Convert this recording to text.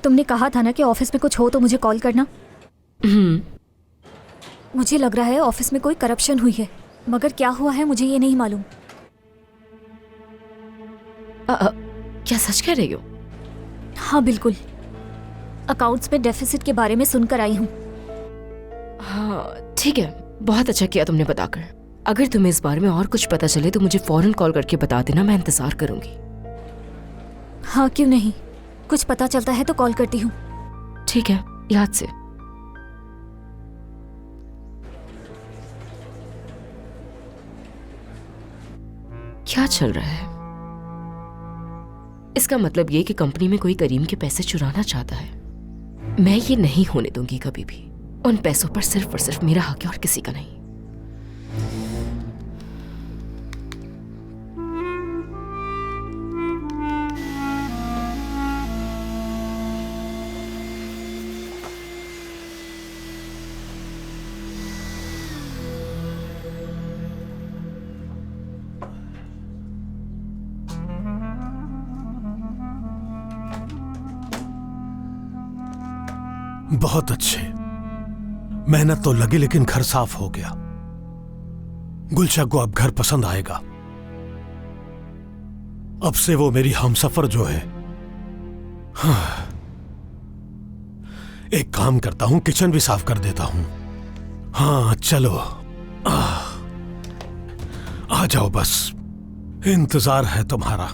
तुमने कहा था ना कि ऑफिस में कुछ हो तो मुझे कॉल करना। मुझे लग रहा है ऑफिस में कोई करप्शन हुई है, मगर क्या हुआ है मुझे ये नहीं मालूम। क्या सच कह रही हो? हाँ बिल्कुल, अकाउंट्स में डेफिसिट के बारे में सुनकर आई हूँ। हाँ ठीक है, बहुत अच्छा किया तुमने बताकर। अगर तुम्हें इस बारे में और कुछ पता चले तो मुझे फौरन कॉल करके बता देना, मैं इंतजार करूंगी। हाँ क्यों नहीं, कुछ पता चलता है तो कॉल करती हूँ। ठीक है, याद से। क्या चल रहा है? इसका मतलब ये कि कंपनी में कोई करीम के पैसे चुराना चाहता है। मैं ये नहीं होने दूंगी कभी भी। उन पैसों पर सिर्फ और सिर्फ मेरा हक है और किसी का नहीं। बहुत अच्छे, मेहनत तो लगी लेकिन घर साफ हो गया। गुलशा को अब घर पसंद आएगा। अब से वो मेरी हमसफर जो है। हाँ। एक काम करता हूं, किचन भी साफ कर देता हूं। हाँ चलो, आ जाओ, बस इंतजार है तुम्हारा।